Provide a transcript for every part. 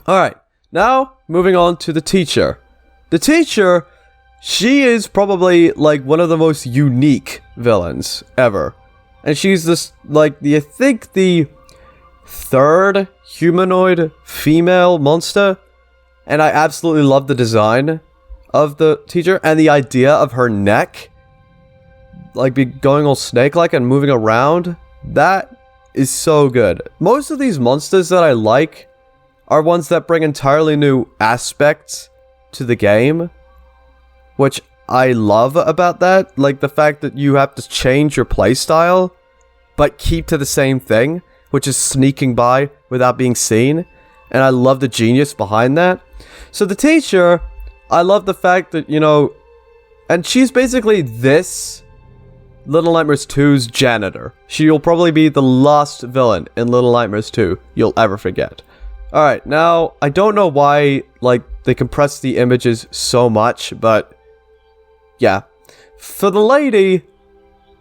Alright, now moving on to the teacher. The teacher, she is probably like one of the most unique villains ever. And she's this, like, I think the third humanoid female monster. And I absolutely love the design of the teacher and the idea of her neck, like, be going all snake-like and moving around. That is so good. Most of these monsters that I like are ones that bring entirely new aspects to the game, which I love about that. Like the fact that you have to change your playstyle, but keep to the same thing, which is sneaking by without being seen. And I love the genius behind that. So the teacher, I love the fact that, you know, and she's basically this Little Nightmares 2's janitor. She'll probably be the last villain in Little Nightmares 2 you'll ever forget. Alright, now, I don't know why, like, they compress the images so much, but yeah. For the lady,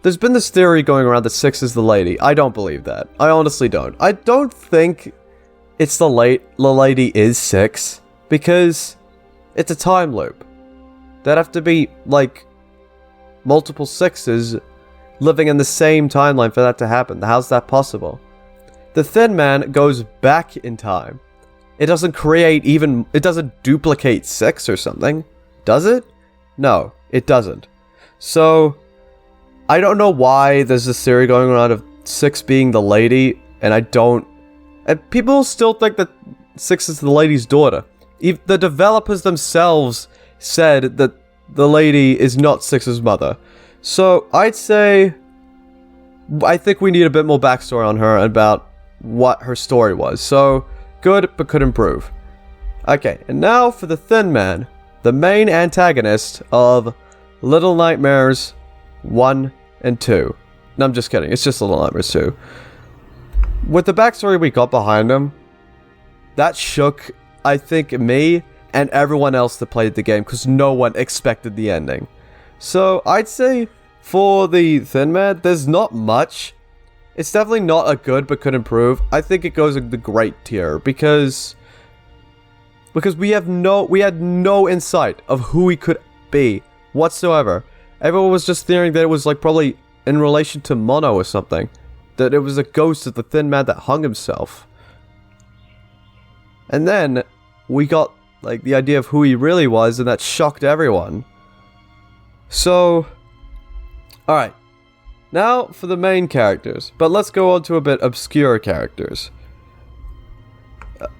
there's been this theory going around that 6 is the lady. I don't believe that. I honestly don't. I don't think it's the lady is 6, because it's a time loop. There'd have to be, like, multiple 6s living in the same timeline for that to happen. How's that possible? The Thin Man goes back in time. It doesn't it doesn't duplicate 6 or something. Does it? No, it doesn't. So, I don't know why there's this theory going around of 6 being the lady, and people still think that 6 is the lady's daughter. Even the developers themselves said that the lady is not 6's mother. So, I think we need a bit more backstory on her about what her story was. So, good, but could improve. Okay, and now for the Thin Man, the main antagonist of Little Nightmares 1 and 2. No, I'm just kidding. It's just Little Nightmares 2. With the backstory we got behind him, that shook, I think, me and everyone else that played the game, because no one expected the ending. So, I'd say for the Thin Man, there's not much. It's definitely not a good, but could improve. I think it goes in the great tier, because we had no insight of who he could be whatsoever. Everyone was just theorizing that it was like probably in relation to Mono or something. That it was a ghost of the Thin Man that hung himself. And then we got like the idea of who he really was, and that shocked everyone. So, alright. Now for the main characters. But let's go on to a bit obscure characters.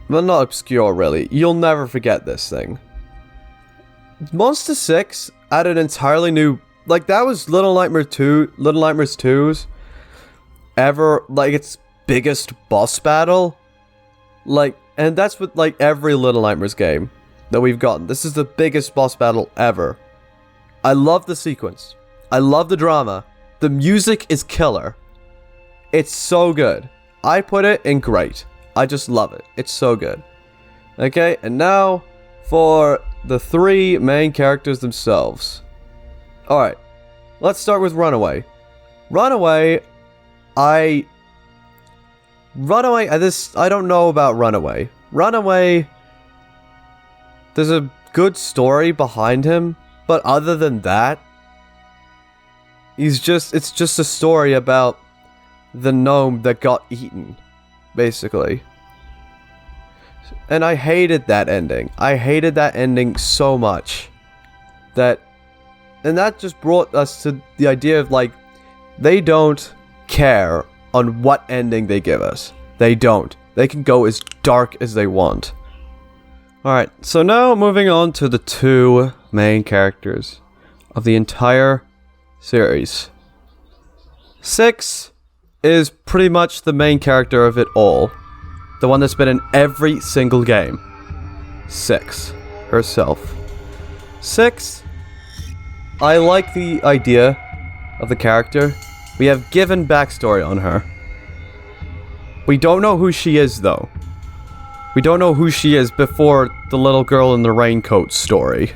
Well, not obscure really. You'll never forget this thing. Monster 6 added entirely new, like that was Little Nightmares 2's ever, like its biggest boss battle. Like, and that's with like every Little Nightmares game that we've gotten. This is the biggest boss battle ever. I love the sequence. I love the drama. The music is killer. It's so good. I put it in great. I just love it. It's so good. Okay, and now for the 3 main characters themselves. Alright, let's start with Runaway. I don't know about Runaway. Runaway, there's a good story behind him, but other than that, it's just a story about the gnome that got eaten, basically. And I hated that ending. I hated that ending so much. And that just brought us to the idea of, like, they don't care on what ending they give us. They don't. They can go as dark as they want. Alright, so now moving on to the 2 main characters of the entire series. 6 is pretty much the main character of it all. The one that's been in every single game. 6 herself. 6, I like the idea of the character. We have given backstory on her. We don't know who she is, though. We don't know who she is before the little girl in the raincoat story.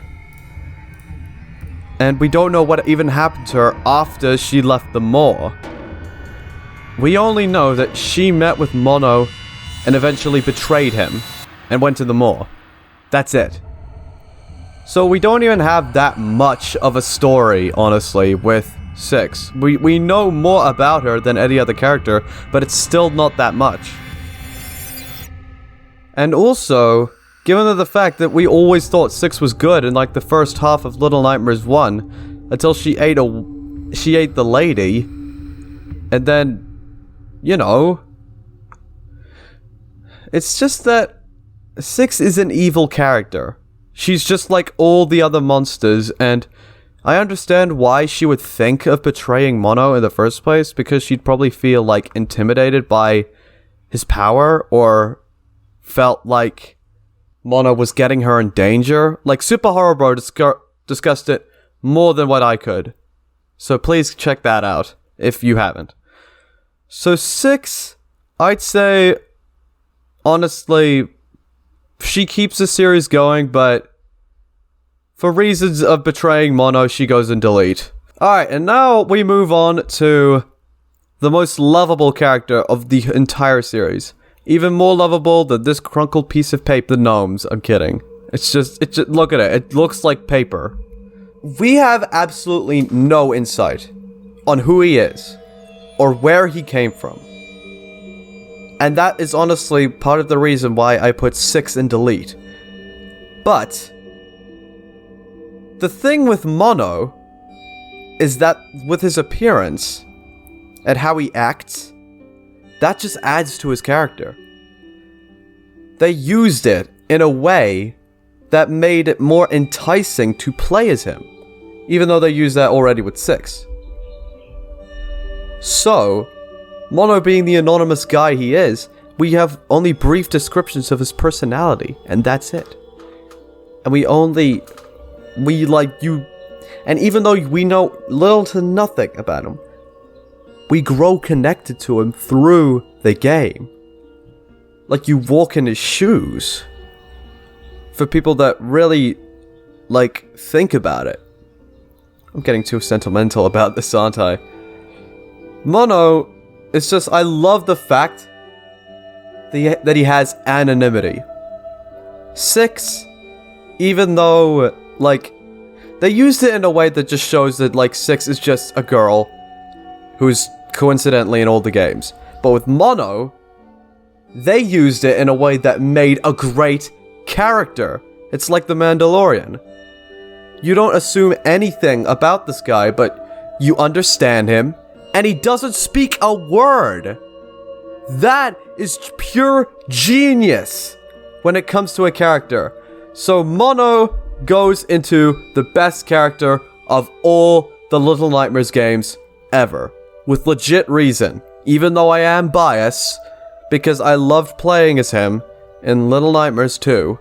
And we don't know what even happened to her after she left the moor. We only know that she met with Mono and eventually betrayed him and went to the mall. That's it. So we don't even have that much of a story, honestly, with 6. We know more about her than any other character, but it's still not that much. And also, given the fact that we always thought 6 was good in like the first half of Little Nightmares 1, until she ate the lady, and then, you know, it's just that 6 is an evil character. She's just like all the other monsters, and I understand why she would think of betraying Mono in the first place, because she'd probably feel like intimidated by his power, or felt like Mono was getting her in danger. Like, Super Horror Bro discussed it more than what I could. So please check that out, if you haven't. So 6, I'd say, honestly, she keeps the series going, but for reasons of betraying Mono, she goes in delete. Alright, and now we move on to the most lovable character of the entire series. Even more lovable than this crunkled piece of paper, the gnomes. I'm kidding. It's just, look at it. It looks like paper. We have absolutely no insight on who he is, or where he came from. And that is honestly part of the reason why I put 6 in delete. But the thing with Mono is that with his appearance and how he acts, that just adds to his character. They used it in a way that made it more enticing to play as him, even though they used that already with 6. So, Mono being the anonymous guy he is, we have only brief descriptions of his personality, and that's it. And and even though we know little to nothing about him, we grow connected to him through the game. Like, you walk in his shoes. For people that really, like, think about it. I'm getting too sentimental about this, aren't I? Mono, it's just, I love the fact that he has anonymity. 6, even though, like, they used it in a way that just shows that, like, 6 is just a girl who's coincidentally in all the games. But with Mono, they used it in a way that made a great character. It's like the Mandalorian. You don't assume anything about this guy, but you understand him, and he doesn't speak a word. That is pure genius when it comes to a character. So Mono goes into the best character of all the Little Nightmares games ever. With legit reason. Even though I am biased, because I loved playing as him in Little Nightmares 2.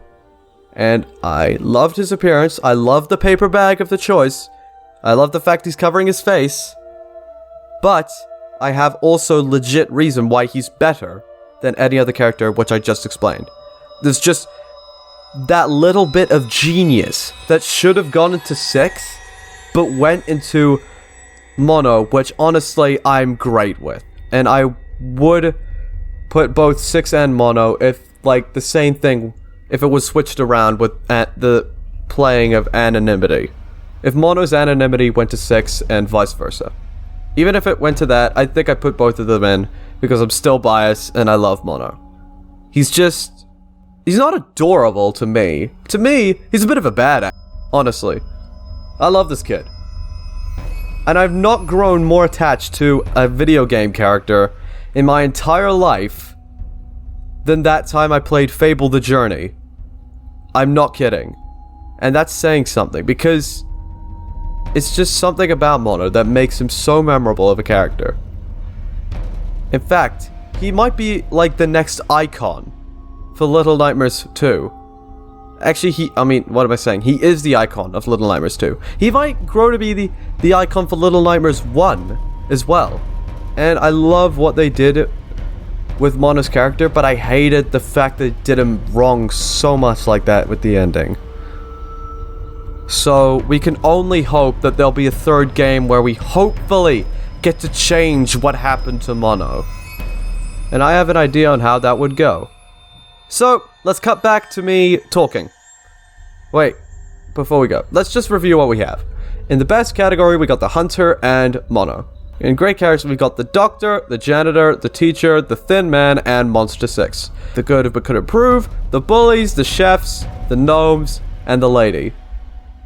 And I loved his appearance. I loved the paper bag of the choice. I love the fact he's covering his face. But I have also legit reason why he's better than any other character, which I just explained. There's just that little bit of genius that should have gone into 6, but went into Mono, which honestly I'm great with. And I would put both 6 and Mono if, like, the same thing, if it was switched around with the playing of anonymity. If Mono's anonymity went to 6 and vice versa. Even if it went to that, I think I put both of them in because I'm still biased and I love Mono. He's not adorable to me. To me, he's a bit of a badass, honestly. I love this kid. And I've not grown more attached to a video game character in my entire life than that time I played Fable the Journey. I'm not kidding. And that's saying something, because it's just something about Mono that makes him so memorable of a character. In fact, he might be like the next icon for Little Nightmares 2. Actually, what am I saying? He is the icon of Little Nightmares 2. He might grow to be the icon for Little Nightmares 1 as well. And I love what they did with Mono's character, but I hated the fact they did him wrong so much like that with the ending. So, we can only hope that there'll be a third game where we hopefully get to change what happened to Mono. And I have an idea on how that would go. So, let's cut back to me talking. Wait, before we go, let's just review what we have. In the best category, we got the Hunter and Mono. In great characters, we got the Doctor, the Janitor, the Teacher, the Thin Man, and Monster 6. The good but could improve, the Bullies, the Chefs, the Gnomes, and the Lady.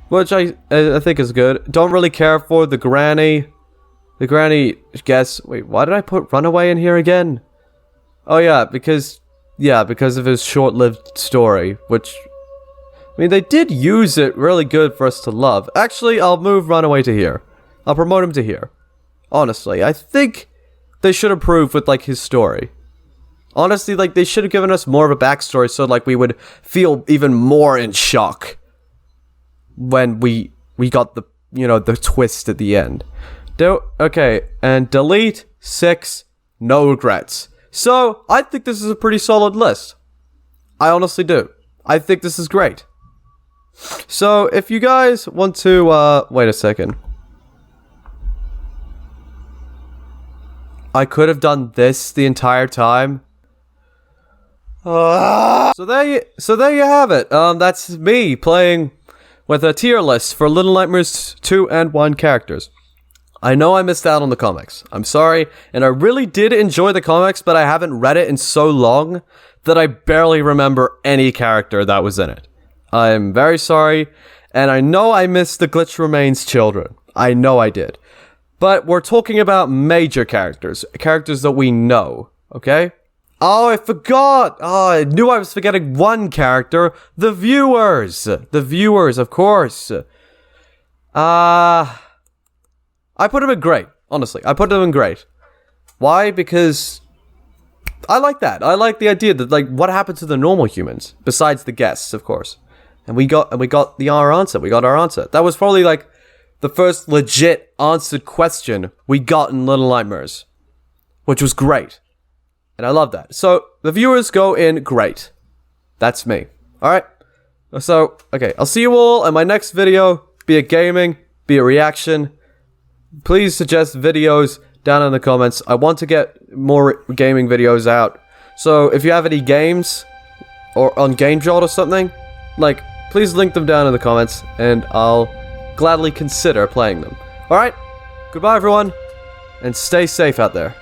Which I think is good. Don't really care for the Granny. The Granny, guess, wait, why did I put Runaway in here again? Oh yeah, because of his short-lived story, which... I mean, they did use it really good for us to love. Actually, I'll move Runaway to here. I'll promote him to here. Honestly, I think they should improve with, like, his story. Honestly, like, they should have given us more of a backstory so, like, we would feel even more in shock when we got the, you know, the twist at the end. Okay, and delete 6, no regrets. So, I think this is a pretty solid list. I honestly do. I think this is great. So, if you guys want to, wait a second. I could have done this the entire time. So there you have it. That's me playing with a tier list for Little Nightmares 2 and 1 characters. I know I missed out on the comics. I'm sorry, and I really did enjoy the comics, but I haven't read it in so long that I barely remember any character that was in it. I'm very sorry, and I know I missed the Glitch Remains children. I know I did. But we're talking about major characters that we know, okay? Oh, I forgot! Oh, I knew I was forgetting one character. The viewers! The viewers, of course. I put them in great, honestly. I put them in great. Why? Because I like that. I like the idea that, like, what happened to the normal humans? Besides the guests, of course. And we got our answer. We got our answer. That was probably, like, the first legit answered question we got in Little Nightmares. Which was great. And I love that. So, the viewers go in great. That's me. Alright? So, okay. I'll see you all in my next video. Be it gaming, be it reaction. Please suggest videos down in the comments. I want to get more gaming videos out. So, if you have any games, or on GameJolt or something, like, please link them down in the comments, and I'll gladly consider playing them. Alright? Goodbye, everyone, and stay safe out there.